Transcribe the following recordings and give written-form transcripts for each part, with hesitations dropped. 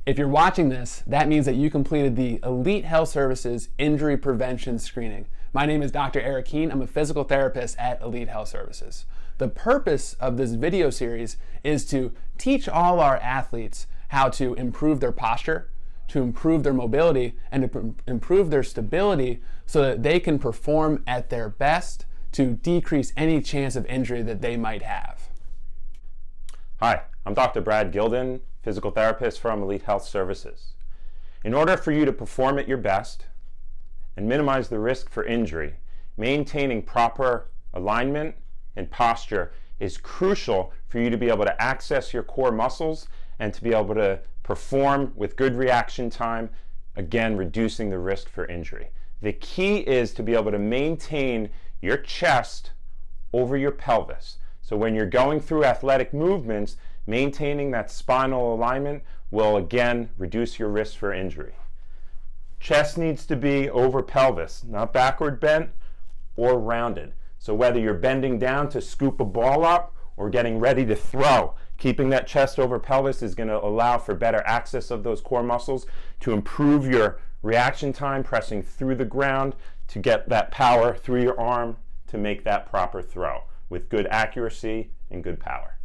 If you're watching this, that means that you completed the Elite Health Services Injury Prevention Screening. My name is Dr. Eric Keene. I'm a physical therapist at Elite Health Services. The purpose of this video series is to teach all our athletes how to improve their posture, to improve their mobility, and to improve their stability so that they can perform at their best to decrease any chance of injury that they might have. Hi, I'm Dr. Brad Gilden, physical therapist from Elite Health Services. In order for you to perform at your best and minimize the risk for injury, maintaining proper alignment and posture is crucial for you to be able to access your core muscles and to be able to perform with good reaction time, again, reducing the risk for injury. The key is to be able to maintain your chest over your pelvis. So when you're going through athletic movements, maintaining that spinal alignment will again reduce your risk for injury. Chest needs to be over pelvis, not backward bent or rounded. So whether you're bending down to scoop a ball up or getting ready to throw, keeping that chest over pelvis is going to allow for better access of those core muscles to improve your reaction time, pressing through the ground to get that power through your arm to make that proper throw with good accuracy and good power.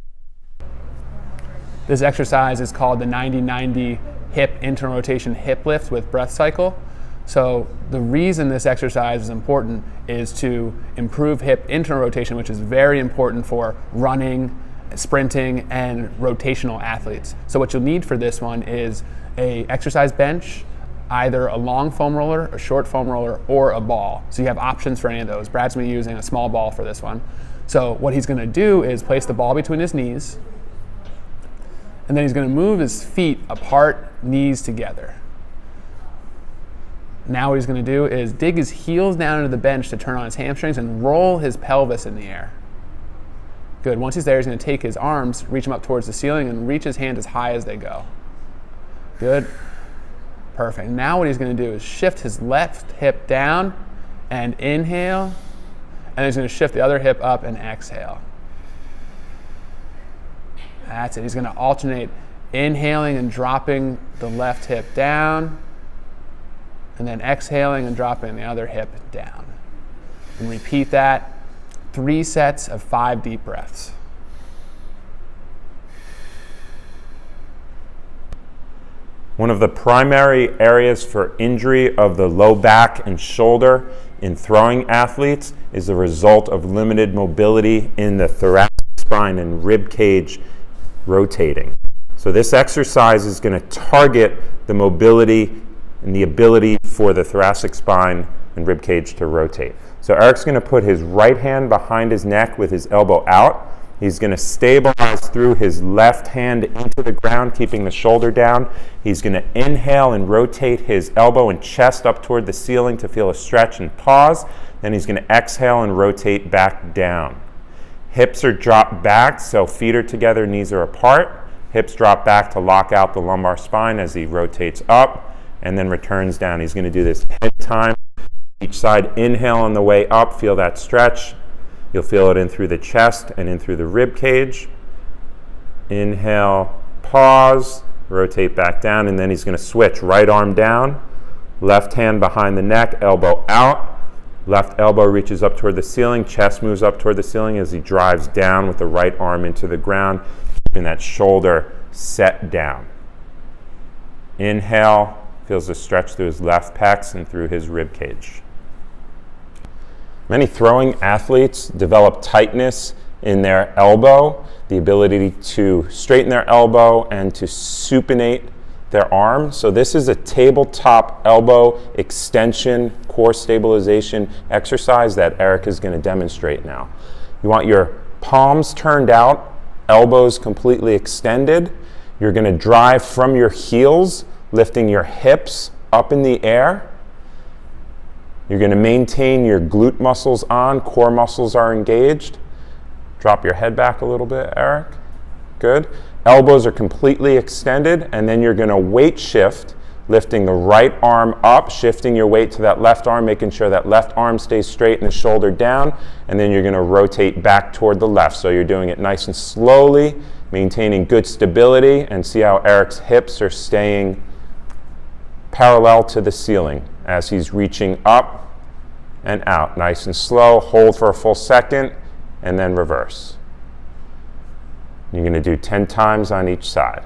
This exercise is called the 90-90 hip internal rotation hip lift with breath cycle. So the reason this exercise is important is to improve hip internal rotation, which is very important for running, sprinting, and rotational athletes. So what you'll need for this one is a exercise bench, either a long foam roller, a short foam roller, or a ball. So you have options for any of those. Brad's going to be using a small ball for this one. So what he's going to do is place the ball between his knees, and then he's going to move his feet apart, knees together. Now what he's going to do is dig his heels down into the bench to turn on his hamstrings and roll his pelvis in the air. Good. Once he's there, he's going to take his arms, reach them up towards the ceiling, and reach his hand as high as they go. Good. Perfect. Now what he's going to do is shift his left hip down and inhale, and then he's going to shift the other hip up and exhale. That's it. He's going to alternate inhaling and dropping the left hip down, and then exhaling and dropping the other hip down. And repeat that 3 sets of 5 deep breaths. One of the primary areas for injury of the low back and shoulder in throwing athletes is the result of limited mobility in the thoracic spine and rib cage rotating. So this exercise is going to target the mobility and the ability for the thoracic spine and rib cage to rotate. So Eric's going to put his right hand behind his neck with his elbow out. He's going to stabilize through his left hand into the ground, keeping the shoulder down. He's going to inhale and rotate his elbow and chest up toward the ceiling to feel a stretch and pause. Then he's going to exhale and rotate back down. Hips are dropped back, so feet are together, knees are apart. Hips drop back to lock out the lumbar spine as he rotates up and then returns down. He's going to do this 10 times. Each side, inhale on the way up, feel that stretch. You'll feel it in through the chest and in through the rib cage. Inhale, pause, rotate back down, and then he's going to switch. Right arm down, left hand behind the neck, elbow out. Left elbow reaches up toward the ceiling, chest moves up toward the ceiling as he drives down with the right arm into the ground, keeping that shoulder set down. Inhale, feels the stretch through his left pecs and through his rib cage. Many throwing athletes develop tightness in their elbow, the ability to straighten their elbow and to supinate their arm. So this is a tabletop elbow extension core stabilization exercise that Eric is going to demonstrate now. You want your palms turned out, elbows completely extended. You're going to drive from your heels, lifting your hips up in the air. You're going to maintain your glute muscles on, core muscles are engaged. Drop your head back a little bit, Eric. Good. Elbows are completely extended, and then you're going to weight shift, lifting the right arm up, shifting your weight to that left arm, making sure that left arm stays straight and the shoulder down, and then you're going to rotate back toward the left. So you're doing it nice and slowly maintaining good stability, and see how Eric's hips are staying parallel to the ceiling as he's reaching up and out. Nice and slow. Hold for a full second and then reverse. You're going to do 10 times on each side.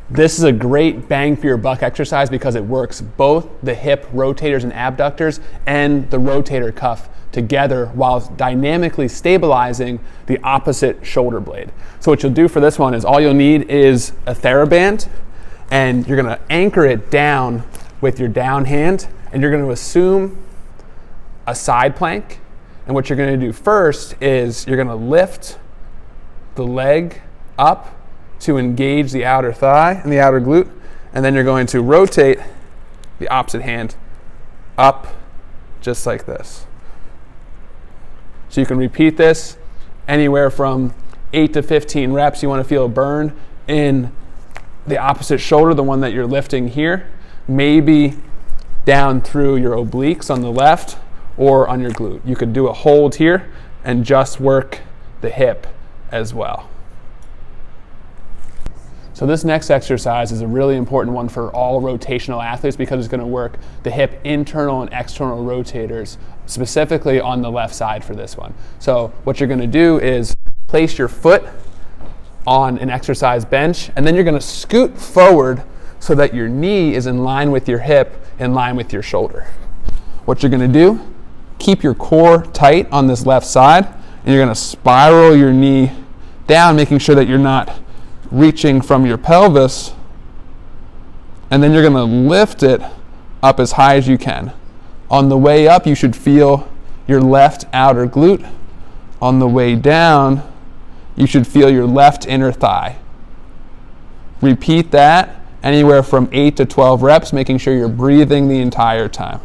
This is a great bang for your buck exercise because it works both the hip rotators and abductors and the rotator cuff together while dynamically stabilizing the opposite shoulder blade. So what you'll do for this one is all you'll need is a TheraBand, and you're going to anchor it down with your down hand, and you're going to assume a side plank. And what you're going to do first is you're going to lift the leg up to engage the outer thigh and the outer glute, and then you're going to rotate the opposite hand up just like this. So you can repeat this anywhere from 8 to 15 reps. You want to feel a burn in the opposite shoulder, the one that you're lifting here, maybe down through your obliques on the left or on your glute. You could do a hold here and just work the hip as well. So this next exercise is a really important one for all rotational athletes because it's going to work the hip internal and external rotators, specifically on the left side for this one. So what you're going to do is place your foot on an exercise bench, and then you're going to scoot forward so that your knee is in line with your hip, in line with your shoulder. What you're going to do, keep your core tight on this left side, and you're going to spiral your knee down, making sure that you're not reaching from your pelvis, and then you're going to lift it up as high as you can. On the way up, you should feel your left outer glute. On the way down, you should feel your left inner thigh. Repeat that anywhere from 8 to 12 reps, making sure you're breathing the entire time.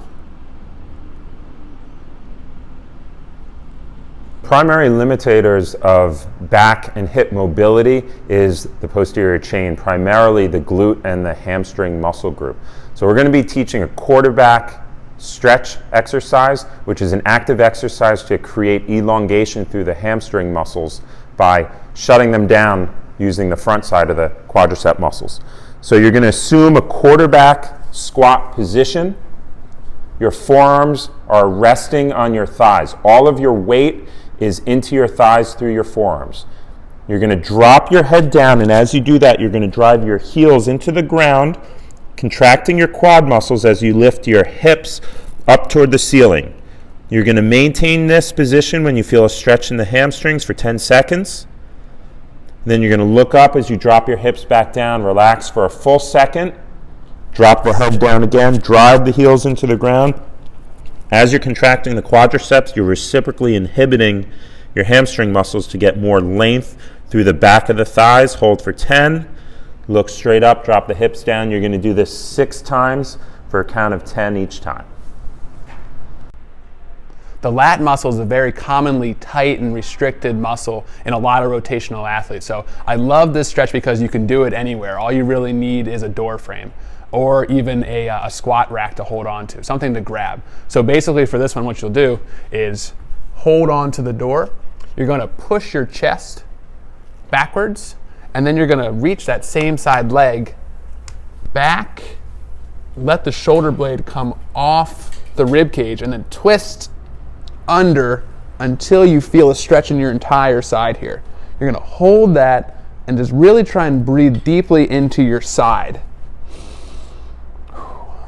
Primary limitators of back and hip mobility is the posterior chain, primarily the glute and the hamstring muscle group. So we're going to be teaching a quarterback stretch exercise, which is an active exercise to create elongation through the hamstring muscles by shutting them down using the front side of the quadricep muscles. So you're going to assume a quarterback squat position. Your forearms are resting on your thighs. All of your weight is into your thighs through your forearms. You're going to drop your head down, and as you do that, you're going to drive your heels into the ground, contracting your quad muscles as you lift your hips up toward the ceiling. You're going to maintain this position when you feel a stretch in the hamstrings for 10 seconds. Then you're going to look up as you drop your hips back down, relax for a full second, drop the head down again, drive the heels into the ground. As you're contracting the quadriceps, you're reciprocally inhibiting your hamstring muscles to get more length through the back of the thighs. Hold for 10. Look straight up, drop the hips down. You're going to do this 6 times for a count of 10 each time. The lat muscle is a very commonly tight and restricted muscle in a lot of rotational athletes. So I love this stretch because you can do it anywhere. All you really need is a door frame, or even a squat rack to hold on to, something to grab. So basically for this one, what you'll do is hold on to the door. You're going to push your chest backwards, and then you're going to reach that same side leg back, let the shoulder blade come off the rib cage, and then twist under until you feel a stretch in your entire side here. You're going to hold that and just really try and breathe deeply into your side.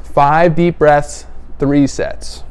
5 deep breaths, 3 sets.